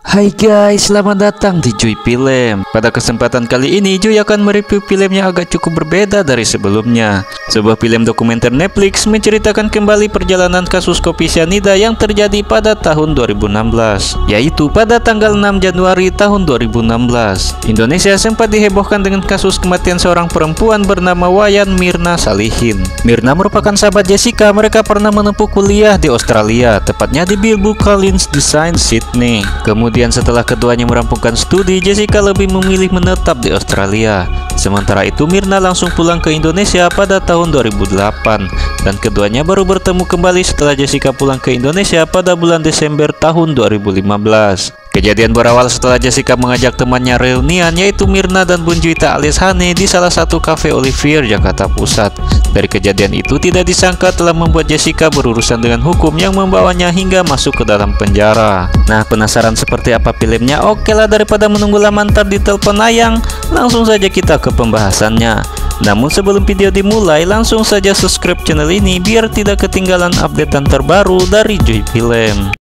Hai guys, selamat datang di Joy Film. Pada kesempatan kali ini, Joy akan mereview film yang agak cukup berbeda dari sebelumnya. Sebuah film dokumenter Netflix menceritakan kembali perjalanan kasus kopi cyanida yang terjadi pada tahun 2016, yaitu pada tanggal 6 Januari tahun 2016. Indonesia sempat dihebohkan dengan kasus kematian seorang perempuan bernama Wayan Mirna Salihin. Mirna merupakan sahabat Jessica. Mereka pernah menempuh kuliah di Australia, tepatnya di Bilbao College Design, Sydney. Kemudian setelah keduanya merampungkan studi, Jessica lebih memilih menetap di Australia. Sementara itu Mirna langsung pulang ke Indonesia pada tahun 2008 dan keduanya baru bertemu kembali setelah Jessica pulang ke Indonesia pada bulan Desember tahun 2015. Kejadian berawal setelah Jessica mengajak temannya reunian, yaitu Mirna dan Bun Juwita alias Hani, di salah satu kafe Olivier, Jakarta Pusat. Dari kejadian itu tidak disangka telah membuat Jessica berurusan dengan hukum yang membawanya hingga masuk ke dalam penjara. Nah, penasaran seperti apa filmnya? Oke lah, daripada menunggu lama ntar di telepon ayang, langsung saja kita ke pembahasannya. Namun sebelum video dimulai, langsung saja subscribe channel ini biar tidak ketinggalan updatean terbaru dari Joy Film.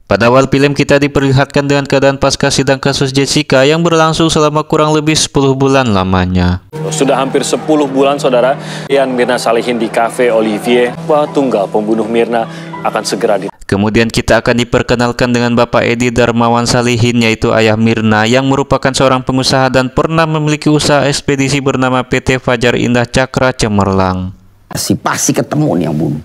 Pada awal film kita diperlihatkan dengan keadaan pasca sidang kasus Jessica yang berlangsung selama kurang lebih 10 bulan lamanya. Sudah hampir 10 bulan saudara, Wayan Mirna Salihin di Cafe Olivier, bahwa tunggal pembunuh Mirna akan segera di... Kemudian kita akan diperkenalkan dengan Bapak Edi Darmawan Salihin, yaitu ayah Mirna yang merupakan seorang pengusaha dan pernah memiliki usaha ekspedisi bernama PT Fajar Indah Cakra Cemerlang. Pasti ketemu nih yang bunuh.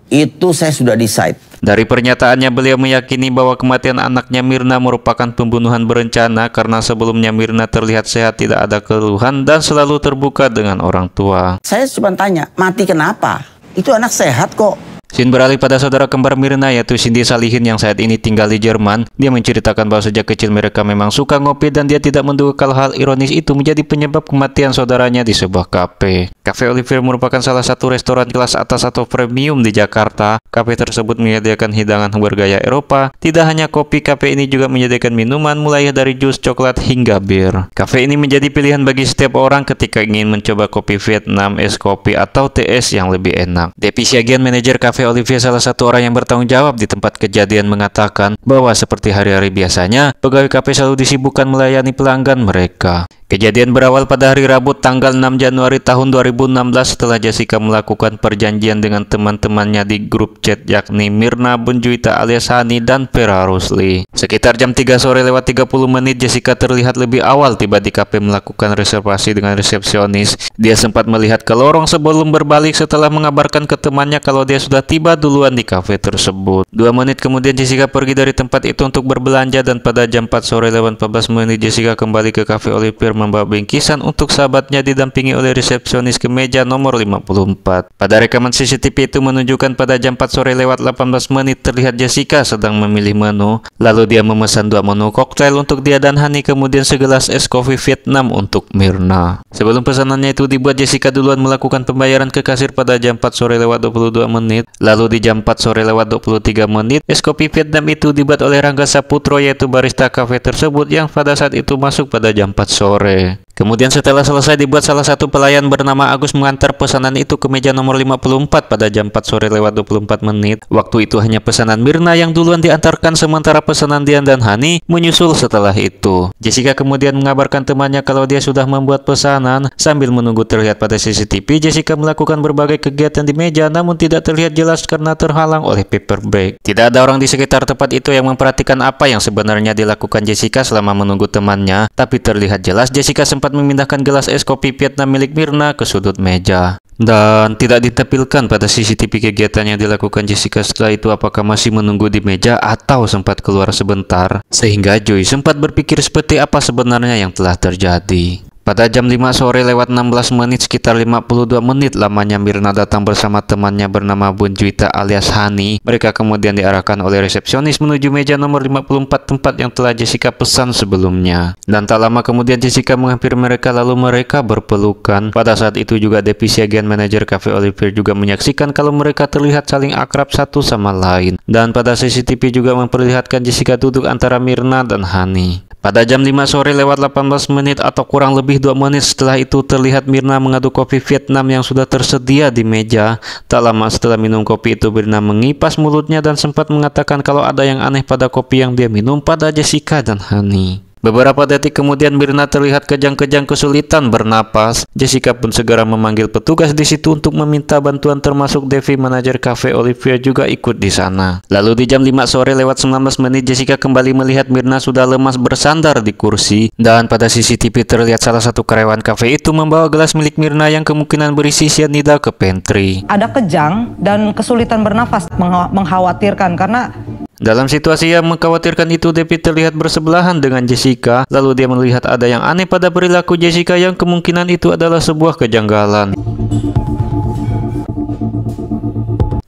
Itu saya sudah decide. Dari pernyataannya, beliau meyakini bahwa kematian anaknya Mirna merupakan pembunuhan berencana karena sebelumnya Mirna terlihat sehat, tidak ada keluhan, dan selalu terbuka dengan orang tua. Saya cuma tanya, mati kenapa? Itu anak sehat kok. Scene beralih pada saudara kembar Mirna, yaitu Cindy Salihin yang saat ini tinggal di Jerman. Dia menceritakan bahwa sejak kecil mereka memang suka ngopi dan dia tidak menduga kalau hal ironis itu menjadi penyebab kematian saudaranya di sebuah kafe. Cafe Olivier merupakan salah satu restoran kelas atas atau premium di Jakarta. Kafe tersebut menyediakan hidangan bergaya Eropa. Tidak hanya kopi, kafe ini juga menyediakan minuman mulai dari jus, coklat, hingga bir. Kafe ini menjadi pilihan bagi setiap orang ketika ingin mencoba kopi Vietnam, es kopi, atau TS yang lebih enak. Depi Siagian, manajer Cafe Olivier, salah satu orang yang bertanggung jawab di tempat kejadian, mengatakan bahwa seperti hari-hari biasanya, pegawai kafe selalu disibukkan melayani pelanggan mereka. Kejadian berawal pada hari Rabu tanggal 6 Januari tahun 2016 setelah Jessica melakukan perjanjian dengan teman-temannya di grup chat, yakni Mirna, Bun Juwita alias Hani, dan Vera Rusli. Sekitar jam 3 sore lewat 30 menit, Jessica terlihat lebih awal tiba di kafe melakukan reservasi dengan resepsionis. Dia sempat melihat ke lorong sebelum berbalik setelah mengabarkan ke temannya kalau dia sudah tiba duluan di kafe tersebut. 2 menit kemudian Jessica pergi dari tempat itu untuk berbelanja, dan pada jam 4 sore lewat 14 menit Jessica kembali ke Cafe Olivier membawa bingkisan untuk sahabatnya didampingi oleh resepsionis ke meja nomor 54. Pada rekaman CCTV itu menunjukkan pada jam 4 sore lewat 18 menit terlihat Jessica sedang memilih menu. Lalu dia memesan 2 menu koktail untuk dia dan Hani, kemudian segelas es kopi Vietnam untuk Mirna. Sebelum pesanannya itu dibuat, Jessica duluan melakukan pembayaran ke kasir pada jam 4 sore lewat 22 menit. Lalu di jam 4 sore lewat 23 menit, es kopi Vietnam itu dibuat oleh Rangga Saputro, yaitu barista kafe tersebut yang pada saat itu masuk pada jam 4 sore. Kemudian setelah selesai dibuat, salah satu pelayan bernama Agus mengantar pesanan itu ke meja nomor 54 pada jam 4 sore lewat 24 menit. Waktu itu hanya pesanan Mirna yang duluan diantarkan, sementara pesanan Dian dan Hani menyusul setelah itu. Jessica kemudian mengabarkan temannya kalau dia sudah membuat pesanan. Sambil menunggu, terlihat pada CCTV Jessica melakukan berbagai kegiatan di meja, namun tidak terlihat jelas karena terhalang oleh paper bag. Tidak ada orang di sekitar tempat itu yang memperhatikan apa yang sebenarnya dilakukan Jessica selama menunggu temannya, tapi terlihat jelas Jessica sempat memindahkan gelas es kopi Vietnam milik Mirna ke sudut meja. Dan tidak ditampilkan pada CCTV kegiatan yang dilakukan Jessica setelah itu, apakah masih menunggu di meja atau sempat keluar sebentar, sehingga Joy sempat berpikir seperti apa sebenarnya yang telah terjadi. Pada jam 5 sore lewat 16 menit, sekitar 52 menit lamanya Mirna datang bersama temannya bernama Bun Juwita alias Hani. Mereka kemudian diarahkan oleh resepsionis menuju meja nomor 54, tempat yang telah Jessica pesan sebelumnya. Dan tak lama kemudian Jessica menghampiri mereka, lalu mereka berpelukan. Pada saat itu juga Depi Siagian, manajer Cafe Olivier, juga menyaksikan kalau mereka terlihat saling akrab satu sama lain. Dan pada CCTV juga memperlihatkan Jessica duduk antara Mirna dan Hani. Pada jam 5 sore lewat 18 menit atau kurang lebih lebih 2 menit setelah itu terlihat Mirna mengaduk kopi Vietnam yang sudah tersedia di meja. Tak lama setelah minum kopi itu, Mirna mengipas mulutnya dan sempat mengatakan kalau ada yang aneh pada kopi yang dia minum pada Jessica dan Hani. Beberapa detik kemudian Mirna terlihat kejang-kejang kesulitan bernapas. Jessica pun segera memanggil petugas di situ untuk meminta bantuan, termasuk Devi, manajer kafe Olivia, juga ikut di sana. Lalu di jam 5 sore lewat 19 menit Jessica kembali melihat Mirna sudah lemas bersandar di kursi, dan pada CCTV terlihat salah satu karyawan kafe itu membawa gelas milik Mirna yang kemungkinan berisi cyanida ke pantry. Ada kejang dan kesulitan bernafas, mengkhawatirkan karena dalam situasi yang mengkhawatirkan itu, Devi terlihat bersebelahan dengan Jessica. Lalu dia melihat ada yang aneh pada perilaku Jessica yang kemungkinan itu adalah sebuah kejanggalan.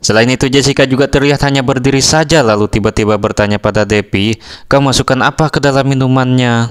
Selain itu, Jessica juga terlihat hanya berdiri saja lalu tiba-tiba bertanya pada Devi, "Kamu masukkan apa ke dalam minumannya?"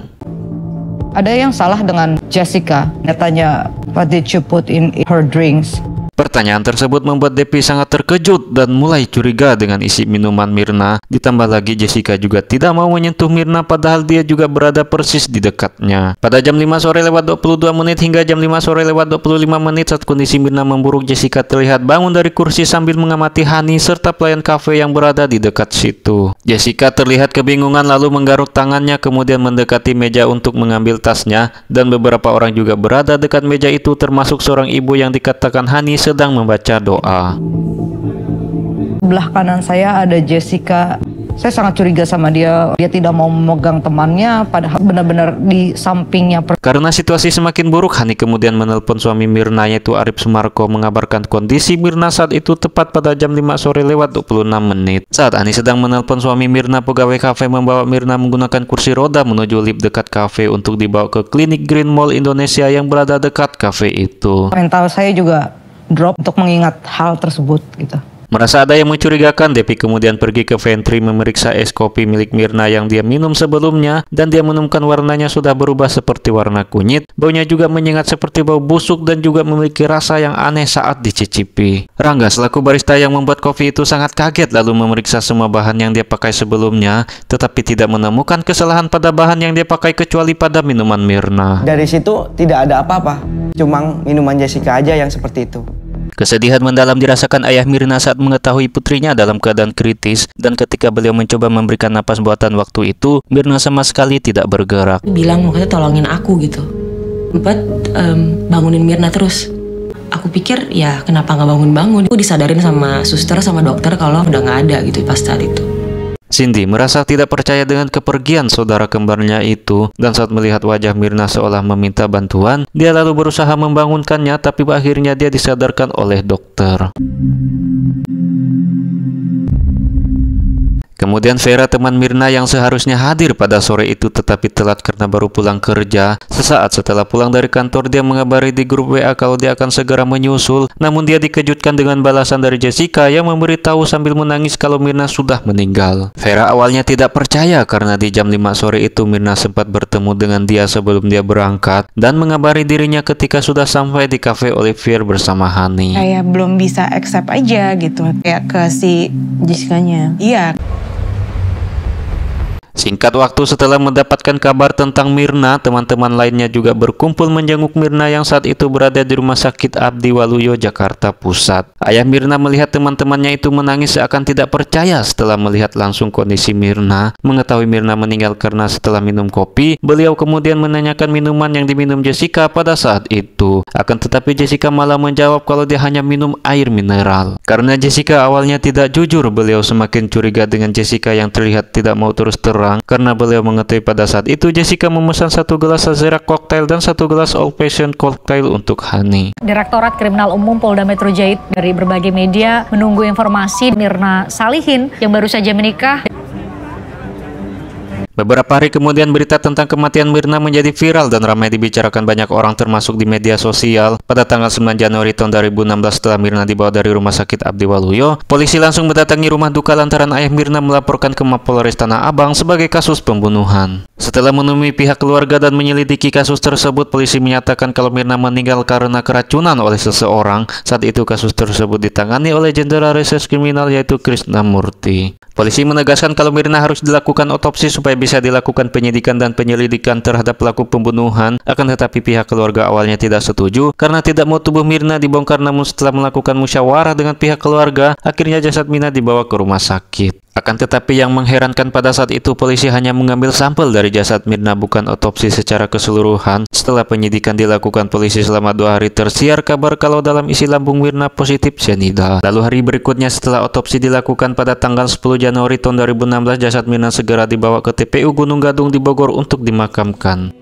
ada yang salah dengan Jessica. Dia tanya, "What did you put in her drinks?" Pertanyaan tersebut membuat Devi sangat terkejut dan mulai curiga dengan isi minuman Mirna. Ditambah lagi Jessica juga tidak mau menyentuh Mirna padahal dia juga berada persis di dekatnya. Pada jam 5 sore lewat 22 menit hingga jam 5 sore lewat 25 menit saat kondisi Mirna memburuk, Jessica terlihat bangun dari kursi sambil mengamati Hani serta pelayan kafe yang berada di dekat situ. Jessica terlihat kebingungan lalu menggaruk tangannya kemudian mendekati meja untuk mengambil tasnya, dan beberapa orang juga berada dekat meja itu termasuk seorang ibu yang dikatakan Hani sedang membaca doa. Belah kanan saya ada Jessica. Saya sangat curiga sama dia. Dia tidak mau memegang temannya, padahal benar-benar di sampingnya. Karena situasi semakin buruk, Hani kemudian menelpon suami Mirna yaitu Arif Sumarko mengabarkan kondisi Mirna saat itu tepat pada jam 5 sore lewat 26 menit. Saat Hani sedang menelpon suami Mirna, pegawai kafe membawa Mirna menggunakan kursi roda menuju lift dekat kafe untuk dibawa ke klinik Green Mall Indonesia yang berada dekat kafe itu. Mental saya juga drop untuk mengingat hal tersebut gitu. Merasa ada yang mencurigakan, Devi kemudian pergi ke pantry memeriksa es kopi milik Mirna yang dia minum sebelumnya, dan dia menemukan warnanya sudah berubah seperti warna kunyit. Baunya juga menyengat seperti bau busuk dan juga memiliki rasa yang aneh saat dicicipi. Rangga selaku barista yang membuat kopi itu sangat kaget lalu memeriksa semua bahan yang dia pakai sebelumnya, tetapi tidak menemukan kesalahan pada bahan yang dia pakai kecuali pada minuman Mirna. Dari situ tidak ada apa-apa, cuma minuman Jessica aja yang seperti itu. Kesedihan mendalam dirasakan ayah Mirna saat mengetahui putrinya dalam keadaan kritis, dan ketika beliau mencoba memberikan napas buatan waktu itu, Mirna sama sekali tidak bergerak. Bilang makanya tolongin aku gitu. Bangunin Mirna terus. Aku pikir ya kenapa nggak bangun-bangun. Aku disadarin sama suster sama dokter kalau udah nggak ada gitu pas saat itu. Cindy merasa tidak percaya dengan kepergian saudara kembarnya itu, dan saat melihat wajah Mirna seolah meminta bantuan, dia lalu berusaha membangunkannya, tapi akhirnya dia disadarkan oleh dokter. Kemudian Vera, teman Mirna yang seharusnya hadir pada sore itu tetapi telat karena baru pulang kerja. Sesaat setelah pulang dari kantor, dia mengabari di grup WA kalau dia akan segera menyusul. Namun dia dikejutkan dengan balasan dari Jessica yang memberitahu sambil menangis kalau Mirna sudah meninggal. Vera awalnya tidak percaya karena di jam 5 sore itu Mirna sempat bertemu dengan dia sebelum dia berangkat, dan mengabari dirinya ketika sudah sampai di cafe Olivier bersama Hani. Kayak belum bisa accept aja gitu, kayak ke si Jessica-nya. Iya. Singkat waktu setelah mendapatkan kabar tentang Mirna, teman-teman lainnya juga berkumpul menjenguk Mirna yang saat itu berada di Rumah Sakit Abdi Waluyo, Jakarta Pusat. Ayah Mirna melihat teman-temannya itu menangis seakan tidak percaya setelah melihat langsung kondisi Mirna. Mengetahui Mirna meninggal karena setelah minum kopi, beliau kemudian menanyakan minuman yang diminum Jessica pada saat itu. Akan tetapi Jessica malah menjawab kalau dia hanya minum air mineral. Karena Jessica awalnya tidak jujur, beliau semakin curiga dengan Jessica yang terlihat tidak mau terus terang. Karena beliau mengetahui pada saat itu Jessica memesan 1 gelas Sazerac cocktail dan 1 gelas Old Fashioned cocktail untuk Hani. Direktorat Kriminal Umum Polda Metro Jaya dari berbagai media menunggu informasi Mirna Salihin yang baru saja menikah. Beberapa hari kemudian berita tentang kematian Mirna menjadi viral dan ramai dibicarakan banyak orang termasuk di media sosial. Pada tanggal 9 Januari tahun 2016 setelah Mirna dibawa dari Rumah Sakit Abdi Waluyo, polisi langsung mendatangi rumah duka lantaran ayah Mirna melaporkan ke Mapolres Tanah Abang sebagai kasus pembunuhan. Setelah menemui pihak keluarga dan menyelidiki kasus tersebut, polisi menyatakan kalau Mirna meninggal karena keracunan oleh seseorang. Saat itu kasus tersebut ditangani oleh Jenderal Reserse Kriminal yaitu Krisnamurti. Polisi menegaskan kalau Mirna harus dilakukan otopsi supaya bisa bisa dilakukan penyidikan dan penyelidikan terhadap pelaku pembunuhan, akan tetapi pihak keluarga awalnya tidak setuju karena tidak mau tubuh Mirna dibongkar, namun setelah melakukan musyawarah dengan pihak keluarga, akhirnya jasad Mirna dibawa ke rumah sakit. Akan tetapi yang mengherankan pada saat itu polisi hanya mengambil sampel dari jasad Mirna, bukan otopsi secara keseluruhan. Setelah penyidikan dilakukan polisi selama 2 hari, tersiar kabar kalau dalam isi lambung Mirna positif cyanida. Lalu hari berikutnya setelah otopsi dilakukan pada tanggal 10 Januari tahun 2016, jasad Mirna segera dibawa ke TPU Gunung Gadung di Bogor untuk dimakamkan.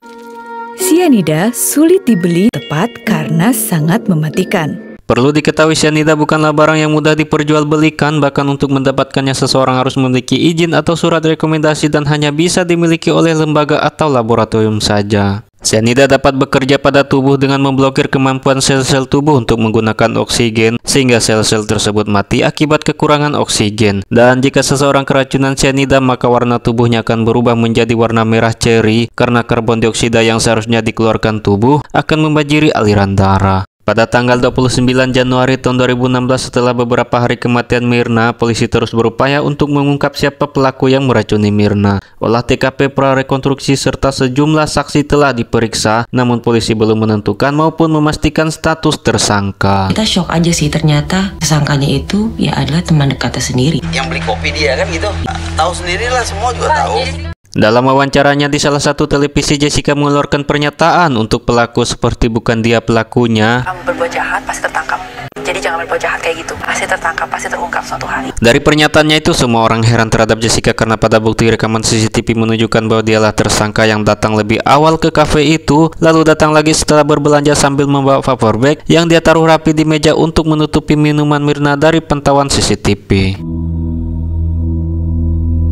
Cyanida sulit dibeli tepat karena sangat mematikan. Perlu diketahui cyanida bukanlah barang yang mudah diperjualbelikan, bahkan untuk mendapatkannya seseorang harus memiliki izin atau surat rekomendasi dan hanya bisa dimiliki oleh lembaga atau laboratorium saja. Cyanida dapat bekerja pada tubuh dengan memblokir kemampuan sel-sel tubuh untuk menggunakan oksigen, sehingga sel-sel tersebut mati akibat kekurangan oksigen. Dan jika seseorang keracunan cyanida, maka warna tubuhnya akan berubah menjadi warna merah ceri karena karbon dioksida yang seharusnya dikeluarkan tubuh akan membanjiri aliran darah. Pada tanggal 29 Januari tahun 2016, setelah beberapa hari kematian Mirna, polisi terus berupaya untuk mengungkap siapa pelaku yang meracuni Mirna. Olah TKP, prarekonstruksi, serta sejumlah saksi telah diperiksa, namun polisi belum menentukan maupun memastikan status tersangka. Kita shock aja sih, ternyata tersangkanya itu ya adalah teman dekatnya sendiri. Yang beli kopi dia kan gitu. Tahu sendirilah, semua juga tahu. Dalam wawancaranya di salah satu televisi, Jessica mengeluarkan pernyataan untuk pelaku seperti bukan dia pelakunya. Kamu berbuat jahat pasti tertangkap. Jadi jangan berbuat jahat kayak gitu. Pasti tertangkap, pasti terungkap suatu hari. Dari pernyataannya itu, semua orang heran terhadap Jessica karena pada bukti rekaman CCTV menunjukkan bahwa dialah tersangka yang datang lebih awal ke kafe itu, lalu datang lagi setelah berbelanja sambil membawa vapor bag yang dia taruh rapi di meja untuk menutupi minuman Mirna dari pantauan CCTV.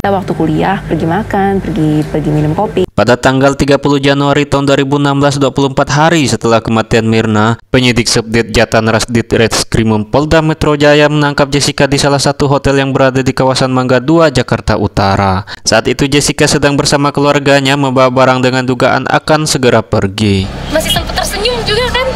Waktu kuliah, pergi makan, pergi minum kopi. Pada tanggal 30 Januari tahun 2016, 24 hari setelah kematian Mirna, penyidik Subdit Jatan Rasdit Reskrimum Polda Metro Jaya menangkap Jessica di salah satu hotel yang berada di kawasan Mangga 2, Jakarta Utara. Saat itu Jessica sedang bersama keluarganya membawa barang dengan dugaan akan segera pergi. Masih sempat tersenyum juga kan?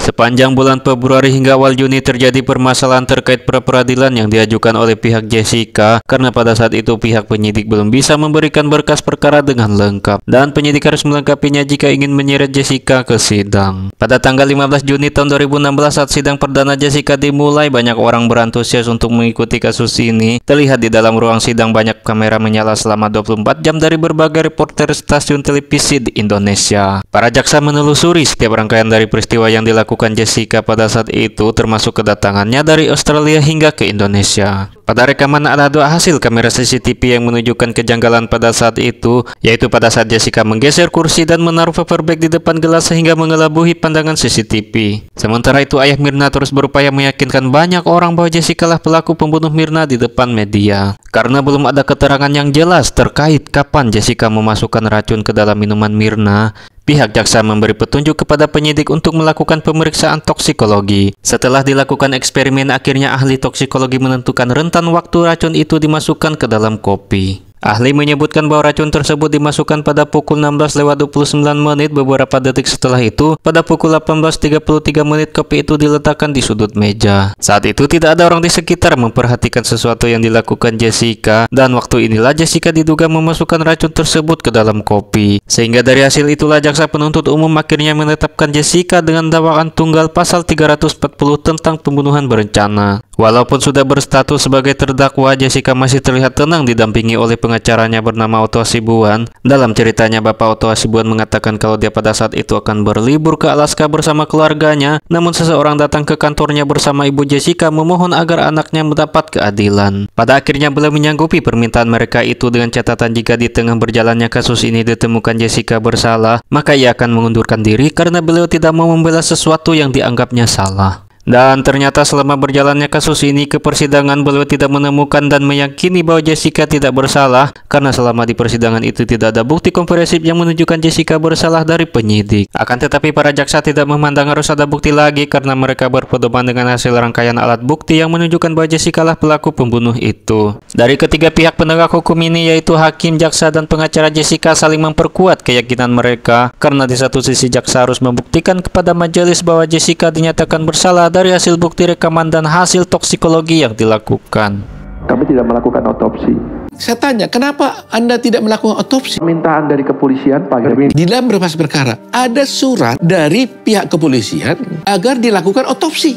Sepanjang bulan Februari hingga awal Juni terjadi permasalahan terkait pra-peradilan yang diajukan oleh pihak Jessica karena pada saat itu pihak penyidik belum bisa memberikan berkas perkara dengan lengkap dan penyidik harus melengkapinya jika ingin menyeret Jessica ke sidang. Pada tanggal 15 Juni tahun 2016 saat sidang perdana Jessica dimulai, banyak orang berantusias untuk mengikuti kasus ini. Terlihat di dalam ruang sidang banyak kamera menyala selama 24 jam dari berbagai reporter stasiun televisi di Indonesia. Para jaksa menelusuri setiap rangkaian dari peristiwa yang dilakukan Jessica pada saat itu, termasuk kedatangannya dari Australia hingga ke Indonesia. Pada rekaman ada 2 hasil kamera CCTV yang menunjukkan kejanggalan pada saat itu, yaitu pada saat Jessica menggeser kursi dan menaruh paper bag di depan gelas sehingga mengelabuhi pandangan CCTV. Sementara itu ayah Mirna terus berupaya meyakinkan banyak orang bahwa Jessica lah pelaku pembunuh Mirna di depan media. Karena belum ada keterangan yang jelas terkait kapan Jessica memasukkan racun ke dalam minuman Mirna, pihak jaksa memberi petunjuk kepada penyidik untuk melakukan pemeriksaan toksikologi. Setelah dilakukan eksperimen, akhirnya ahli toksikologi menentukan rentan waktu racun itu dimasukkan ke dalam kopi. Ahli menyebutkan bahwa racun tersebut dimasukkan pada pukul 16:29 menit. Beberapa detik setelah itu, pada pukul 18:33 menit, kopi itu diletakkan di sudut meja. Saat itu tidak ada orang di sekitar memperhatikan sesuatu yang dilakukan Jessica, dan waktu inilah Jessica diduga memasukkan racun tersebut ke dalam kopi. Sehingga dari hasil itulah jaksa penuntut umum akhirnya menetapkan Jessica dengan dakwaan tunggal pasal 340 tentang pembunuhan berencana. Walaupun sudah berstatus sebagai terdakwa, Jessica masih terlihat tenang didampingi oleh pengacaranya bernama Otto Hasibuan. Dalam ceritanya, Bapak Otto Hasibuan mengatakan kalau dia pada saat itu akan berlibur ke Alaska bersama keluarganya, namun seseorang datang ke kantornya bersama ibu Jessica memohon agar anaknya mendapat keadilan. Pada akhirnya beliau menyanggupi permintaan mereka itu dengan catatan jika di tengah berjalannya kasus ini ditemukan Jessica bersalah, maka ia akan mengundurkan diri karena beliau tidak mau membela sesuatu yang dianggapnya salah. Dan ternyata selama berjalannya kasus ini ke persidangan, beliau tidak menemukan dan meyakini bahwa Jessica tidak bersalah karena selama di persidangan itu tidak ada bukti komprehensif yang menunjukkan Jessica bersalah dari penyidik. Akan tetapi para jaksa tidak memandang harus ada bukti lagi karena mereka berpedoman dengan hasil rangkaian alat bukti yang menunjukkan bahwa Jessica lah pelaku pembunuh itu. Dari ketiga pihak penegak hukum ini, yaitu hakim, jaksa, dan pengacara Jessica, saling memperkuat keyakinan mereka karena di satu sisi jaksa harus membuktikan kepada majelis bahwa Jessica dinyatakan bersalah dari hasil bukti rekaman dan hasil toksikologi yang dilakukan. Kami tidak melakukan otopsi. Saya tanya, kenapa Anda tidak melakukan otopsi? Permintaan dari kepolisian, Pak. Di dalam berkas perkara, ada surat dari pihak kepolisian agar dilakukan otopsi.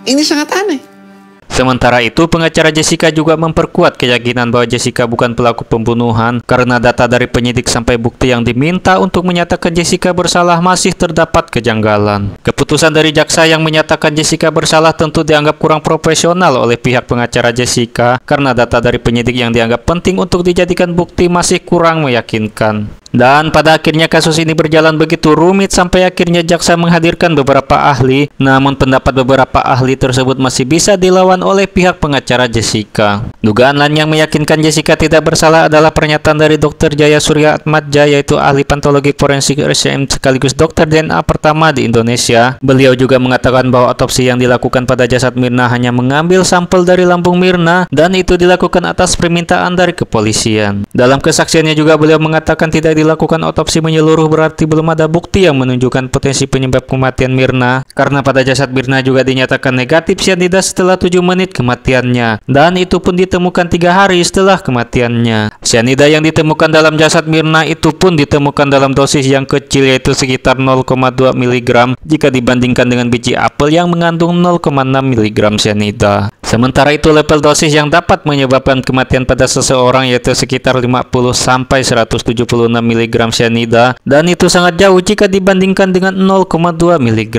Ini sangat aneh. Sementara itu, pengacara Jessica juga memperkuat keyakinan bahwa Jessica bukan pelaku pembunuhan karena data dari penyidik sampai bukti yang diminta untuk menyatakan Jessica bersalah masih terdapat kejanggalan. Keputusan dari jaksa yang menyatakan Jessica bersalah tentu dianggap kurang profesional oleh pihak pengacara Jessica karena data dari penyidik yang dianggap penting untuk dijadikan bukti masih kurang meyakinkan. Dan pada akhirnya kasus ini berjalan begitu rumit sampai akhirnya jaksa menghadirkan beberapa ahli, namun pendapat beberapa ahli tersebut masih bisa dilawan oleh pihak pengacara Jessica. Dugaan lain yang meyakinkan Jessica tidak bersalah adalah pernyataan dari Dr. Jaya Surya Atmadja, yaitu ahli patologi forensik RCM sekaligus dokter DNA pertama di Indonesia. Beliau juga mengatakan bahwa otopsi yang dilakukan pada jasad Mirna hanya mengambil sampel dari lambung Mirna dan itu dilakukan atas permintaan dari kepolisian. Dalam kesaksiannya juga beliau mengatakan tidak dilakukan otopsi menyeluruh berarti belum ada bukti yang menunjukkan potensi penyebab kematian Mirna, karena pada jasad Mirna juga dinyatakan negatif sianida setelah 7 menit kematiannya, dan itu pun ditemukan 3 hari setelah kematiannya. Sianida yang ditemukan dalam jasad Mirna itu pun ditemukan dalam dosis yang kecil, yaitu sekitar 0,2 mg jika dibandingkan dengan biji apel yang mengandung 0,6 mg sianida. Sementara itu level dosis yang dapat menyebabkan kematian pada seseorang yaitu sekitar 50 sampai 176 mg sianida, dan itu sangat jauh jika dibandingkan dengan 0,2 mg.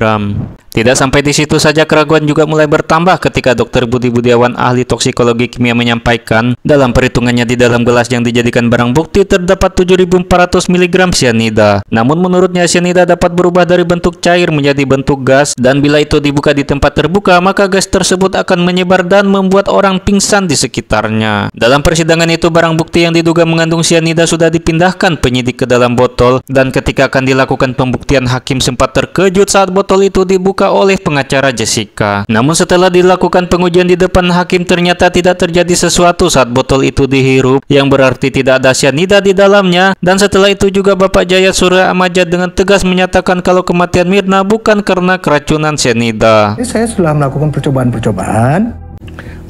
Tidak sampai di situ saja, keraguan juga mulai bertambah ketika Dr. Budi Budiawan, ahli toksikologi kimia, menyampaikan dalam perhitungannya di dalam gelas yang dijadikan barang bukti terdapat 7.400 mg sianida. Namun menurutnya sianida dapat berubah dari bentuk cair menjadi bentuk gas, dan bila itu dibuka di tempat terbuka maka gas tersebut akan menyebar dan membuat orang pingsan di sekitarnya. Dalam persidangan itu barang bukti yang diduga mengandung sianida sudah dipindahkan penyidik ke dalam botol, dan ketika akan dilakukan pembuktian hakim sempat terkejut saat botol itu dibuka oleh pengacara Jessica. Namun setelah dilakukan pengujian di depan hakim ternyata tidak terjadi sesuatu saat botol itu dihirup, yang berarti tidak ada sianida di dalamnya. Dan setelah itu juga Bapak Jaya Surya Atmadja dengan tegas menyatakan kalau kematian Mirna bukan karena keracunan sianida. Saya sudah melakukan percobaan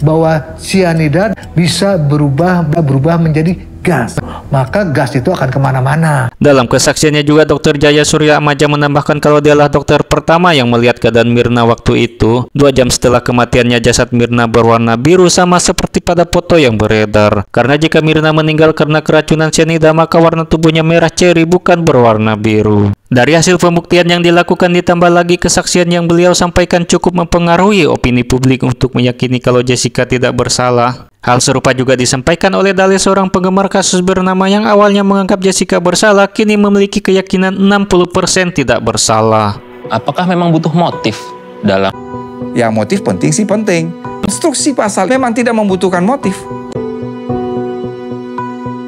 bahwa sianida bisa berubah menjadi gas, maka gas itu akan kemana-mana. Dalam kesaksiannya juga Dr. Jaya Surya Atmadja menambahkan kalau dialah dokter pertama yang melihat keadaan Mirna waktu itu. 2 jam setelah kematiannya jasad Mirna berwarna biru sama seperti pada foto yang beredar. Karena jika Mirna meninggal karena keracunan sianida maka warna tubuhnya merah ceri bukan berwarna biru. Dari hasil pembuktian yang dilakukan ditambah lagi kesaksian yang beliau sampaikan cukup mempengaruhi opini publik untuk meyakini kalau Jessica tidak bersalah. Hal serupa juga disampaikan oleh dalil seorang penggemar kasus bernama yang awalnya menganggap Jessica bersalah, kini memiliki keyakinan 60% tidak bersalah. Apakah memang butuh motif dalam? Ya motif penting sih penting. Instruksi pasal memang tidak membutuhkan motif.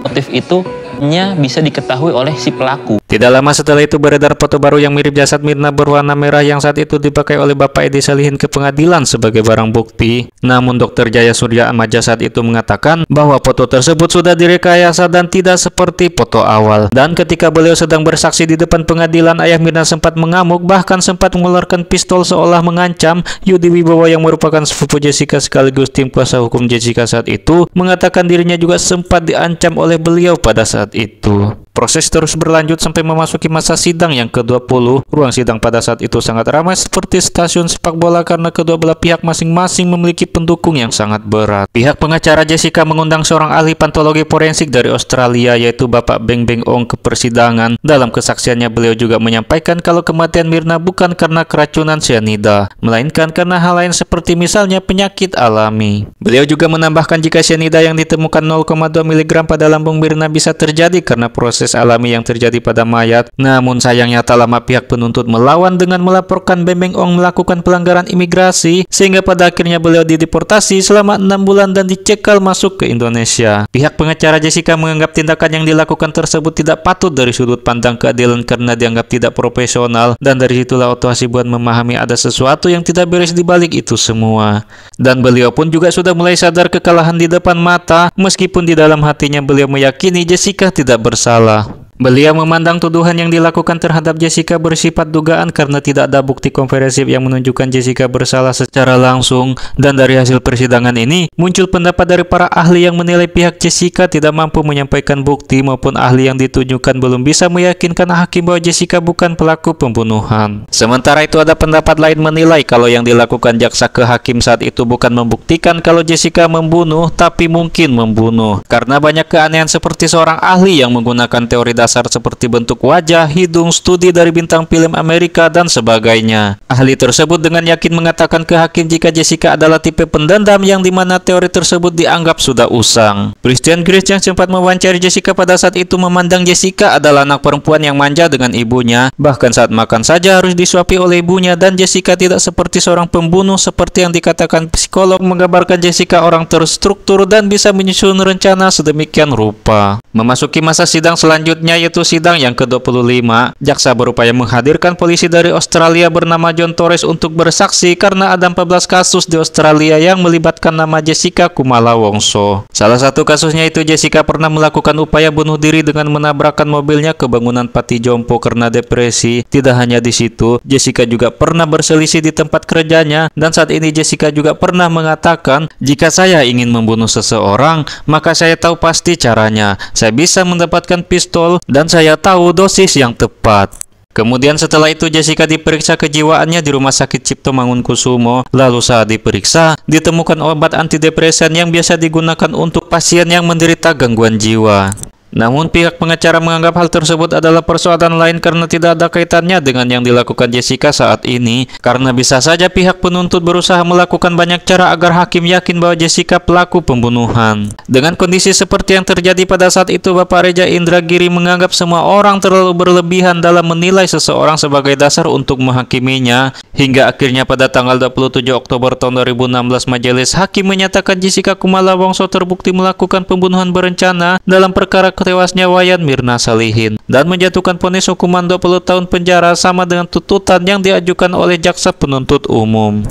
Motif itu hanya bisa diketahui oleh si pelaku. Tidak lama setelah itu beredar foto baru yang mirip jasad Mirna berwarna merah yang saat itu dipakai oleh Bapak Edi Salihin ke pengadilan sebagai barang bukti. Namun Dr. Jaya Surya Atmadja saat itu mengatakan bahwa foto tersebut sudah direkayasa dan tidak seperti foto awal. Dan ketika beliau sedang bersaksi di depan pengadilan, ayah Mirna sempat mengamuk, bahkan sempat mengeluarkan pistol seolah mengancam. Yudi Wibowo yang merupakan sepupu Jessica sekaligus tim kuasa hukum Jessica saat itu mengatakan dirinya juga sempat diancam oleh beliau pada saat itu. Proses terus berlanjut sampai memasuki masa sidang yang ke-20. Ruang sidang pada saat itu sangat ramai seperti stasiun sepak bola karena kedua belah pihak masing-masing memiliki pendukung yang sangat berat. Pihak pengacara Jessica mengundang seorang ahli patologi forensik dari Australia yaitu Bapak Beng Beng Ong ke persidangan. Dalam kesaksiannya beliau juga menyampaikan kalau kematian Mirna bukan karena keracunan sianida, melainkan karena hal lain seperti misalnya penyakit alami. Beliau juga menambahkan jika sianida yang ditemukan 0,2 mg pada lambung Mirna bisa terjadi karena proses alami yang terjadi pada mayat. Namun sayangnya tak lama pihak penuntut melawan dengan melaporkan Beng Beng Ong melakukan pelanggaran imigrasi sehingga pada akhirnya beliau dideportasi selama 6 bulan dan dicekal masuk ke Indonesia. Pihak pengacara Jessica menganggap tindakan yang dilakukan tersebut tidak patut dari sudut pandang keadilan karena dianggap tidak profesional, dan dari situlah Otto Hasibuan memahami ada sesuatu yang tidak beres di balik itu semua. Dan beliau pun juga sudah mulai sadar kekalahan di depan mata meskipun di dalam hatinya beliau meyakini Jessica tidak bersalah. Beliau memandang tuduhan yang dilakukan terhadap Jessica bersifat dugaan karena tidak ada bukti komprehensif yang menunjukkan Jessica bersalah secara langsung. Dan dari hasil persidangan ini, muncul pendapat dari para ahli yang menilai pihak Jessica tidak mampu menyampaikan bukti maupun ahli yang ditunjukkan belum bisa meyakinkan hakim bahwa Jessica bukan pelaku pembunuhan. Sementara itu ada pendapat lain menilai kalau yang dilakukan jaksa ke hakim saat itu bukan membuktikan kalau Jessica membunuh, tapi mungkin membunuh. Karena banyak keanehan seperti seorang ahli yang menggunakan teori dasar seperti bentuk wajah, hidung, studi dari bintang film Amerika, dan sebagainya. Ahli tersebut dengan yakin mengatakan ke hakim jika Jessica adalah tipe pendendam yang dimana teori tersebut dianggap sudah usang. Christian Grace yang sempat mewawancari Jessica pada saat itu memandang Jessica adalah anak perempuan yang manja dengan ibunya, bahkan saat makan saja harus disuapi oleh ibunya, dan Jessica tidak seperti seorang pembunuh seperti yang dikatakan psikolog, menggambarkan Jessica orang terstruktur dan bisa menyusun rencana sedemikian rupa. Memasuki masa sidang selanjutnya yaitu sidang yang ke-25, jaksa berupaya menghadirkan polisi dari Australia bernama John Torres untuk bersaksi karena ada 14 kasus di Australia yang melibatkan nama Jessica Kumala Wongso. Salah satu kasusnya itu Jessica pernah melakukan upaya bunuh diri dengan menabrakkan mobilnya ke bangunan Pati Jompo karena depresi. Tidak hanya di situ, Jessica juga pernah berselisih di tempat kerjanya, dan saat ini Jessica juga pernah mengatakan, jika saya ingin membunuh seseorang, maka saya tahu pasti caranya. Saya bisa mendapatkan pistol dan saya tahu dosis yang tepat. Kemudian setelah itu Jessica diperiksa kejiwaannya di Rumah Sakit Cipto Mangunkusumo. Lalu saat diperiksa, ditemukan obat antidepresan yang biasa digunakan untuk pasien yang menderita gangguan jiwa. Namun pihak pengacara menganggap hal tersebut adalah persoalan lain karena tidak ada kaitannya dengan yang dilakukan Jessica saat ini, karena bisa saja pihak penuntut berusaha melakukan banyak cara agar hakim yakin bahwa Jessica pelaku pembunuhan. Dengan kondisi seperti yang terjadi pada saat itu, Bapak Reja Indragiri menganggap semua orang terlalu berlebihan dalam menilai seseorang sebagai dasar untuk menghakiminya, hingga akhirnya pada tanggal 27 Oktober tahun 2016 majelis hakim menyatakan Jessica Kumala Wongso terbukti melakukan pembunuhan berencana dalam perkara tewasnya Wayan Mirna Salihin dan menjatuhkan vonis hukuman 20 tahun penjara sama dengan tuntutan yang diajukan oleh jaksa penuntut umum.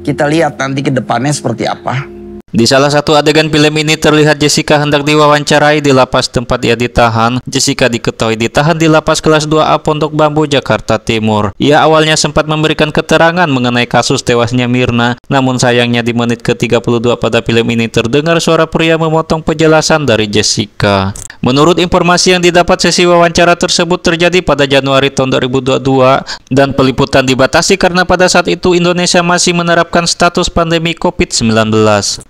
Kita lihat nanti ke depannya seperti apa. Di salah satu adegan film ini terlihat Jessica hendak diwawancarai di lapas tempat ia ditahan. Jessica diketahui ditahan di lapas kelas 2A Pondok Bambu, Jakarta Timur. Ia awalnya sempat memberikan keterangan mengenai kasus tewasnya Mirna, namun sayangnya di menit ke-32 pada film ini terdengar suara pria memotong penjelasan dari Jessica. Menurut informasi yang didapat, sesi wawancara tersebut terjadi pada Januari tahun 2022 dan peliputan dibatasi karena pada saat itu Indonesia masih menerapkan status pandemi COVID-19.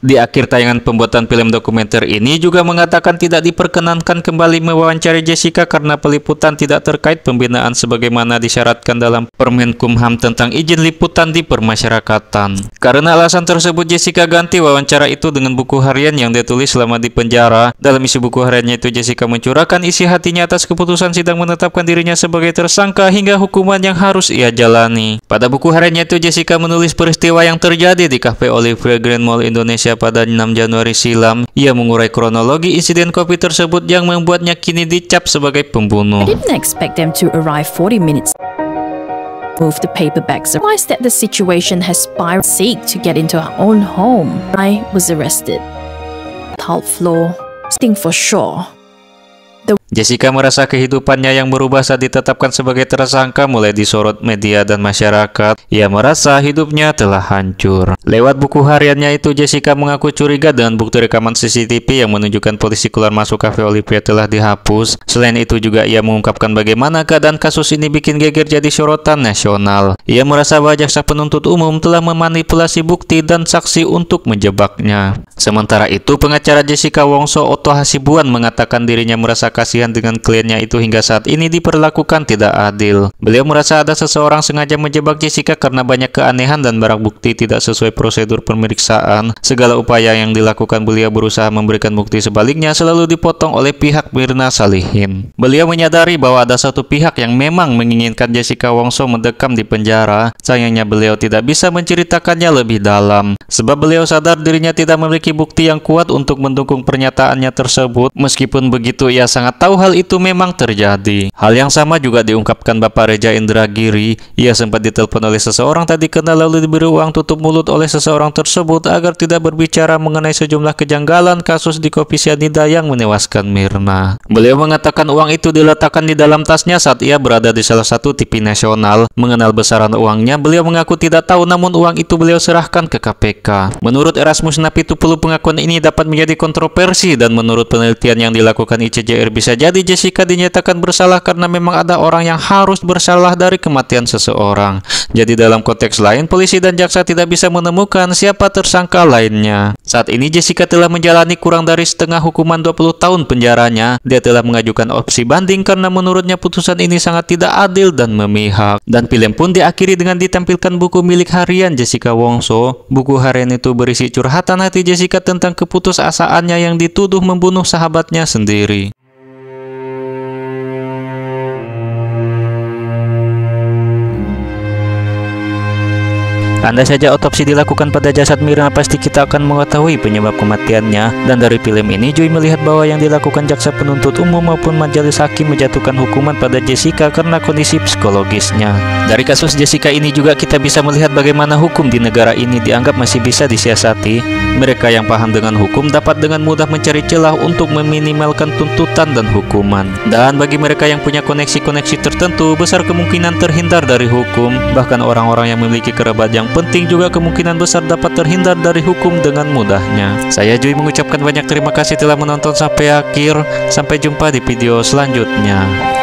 Di akhir tayangan pembuatan film dokumenter ini juga mengatakan tidak diperkenankan kembali mewawancari Jessica karena peliputan tidak terkait pembinaan sebagaimana disyaratkan dalam Permenkumham tentang izin liputan di permasyarakatan. Karena alasan tersebut, Jessica ganti wawancara itu dengan buku harian yang ditulis selama di penjara. Dalam isi buku hariannya itu Jessica mencurahkan isi hatinya atas keputusan sidang menetapkan dirinya sebagai tersangka hingga hukuman yang harus ia jalani. Pada buku hariannya itu Jessica menulis peristiwa yang terjadi di Cafe Olive Grand Mall Indonesia pada 6 Januari silam. Ia mengurai kronologi insiden kopi tersebut yang membuatnya kini dicap sebagai pembunuh. I didn't expect them to arrive 40 minutes. Move the paper bags. Realized that the situation has spiraled. Seek to get into our own home. I was arrested. Top floor. Sting for sure. Jessica merasa kehidupannya yang berubah saat ditetapkan sebagai tersangka mulai disorot media dan masyarakat. Ia merasa hidupnya telah hancur. Lewat buku hariannya itu, Jessica mengaku curiga dengan bukti rekaman CCTV yang menunjukkan polisi keluar masuk Cafe Olive telah dihapus. Selain itu juga ia mengungkapkan bagaimana keadaan kasus ini bikin geger jadi sorotan nasional. Ia merasa bahwa jaksa penuntut umum telah memanipulasi bukti dan saksi untuk menjebaknya. Sementara itu, pengacara Jessica Wongso, Otto Hasibuan, mengatakan dirinya merasa kasihan dengan kliennya itu hingga saat ini diperlakukan tidak adil. Beliau merasa ada seseorang sengaja menjebak Jessica karena banyak keanehan dan barang bukti tidak sesuai prosedur pemeriksaan. Segala upaya yang dilakukan beliau berusaha memberikan bukti sebaliknya selalu dipotong oleh pihak Mirna Salihin. Beliau menyadari bahwa ada satu pihak yang memang menginginkan Jessica Wongso mendekam di penjara. Sayangnya beliau tidak bisa menceritakannya lebih dalam sebab beliau sadar dirinya tidak memiliki bukti yang kuat untuk mendukung pernyataannya tersebut. Meskipun begitu, ia sangat sangat tahu hal itu memang terjadi. Hal yang sama juga diungkapkan Bapak Reja Indragiri. Ia sempat ditelepon oleh seseorang tak dikenal lalu diberi uang tutup mulut oleh seseorang tersebut agar tidak berbicara mengenai sejumlah kejanggalan kasus di kopi sianida yang menewaskan Mirna. Beliau mengatakan uang itu diletakkan di dalam tasnya saat ia berada di salah satu TV nasional. Mengenal besaran uangnya, beliau mengaku tidak tahu, namun uang itu beliau serahkan ke KPK. Menurut Erasmus Napitupulu, pengakuan ini dapat menjadi kontroversi dan menurut penelitian yang dilakukan ICJR bisa jadi Jessica dinyatakan bersalah karena memang ada orang yang harus bersalah dari kematian seseorang. Jadi dalam konteks lain, polisi dan jaksa tidak bisa menemukan siapa tersangka lainnya. Saat ini Jessica telah menjalani kurang dari setengah hukuman 20 tahun penjaranya. Dia telah mengajukan opsi banding karena menurutnya putusan ini sangat tidak adil dan memihak. Dan film pun diakhiri dengan ditampilkan buku milik harian Jessica Wongso. Buku harian itu berisi curhatan hati Jessica tentang keputusasaannya yang dituduh membunuh sahabatnya sendiri. Andai saja otopsi dilakukan pada jasad Mirna, pasti kita akan mengetahui penyebab kematiannya. Dan dari film ini, Joy melihat bahwa yang dilakukan jaksa penuntut umum maupun majelis hakim menjatuhkan hukuman pada Jessica karena kondisi psikologisnya. Dari kasus Jessica ini juga kita bisa melihat bagaimana hukum di negara ini dianggap masih bisa disiasati. Mereka yang paham dengan hukum dapat dengan mudah mencari celah untuk meminimalkan tuntutan dan hukuman. Dan bagi mereka yang punya koneksi-koneksi tertentu, besar kemungkinan terhindar dari hukum. Bahkan orang-orang yang memiliki kerabat yang penting juga kemungkinan besar dapat terhindar dari hukum dengan mudahnya. Saya Joy mengucapkan banyak terima kasih telah menonton sampai akhir. Sampai jumpa di video selanjutnya.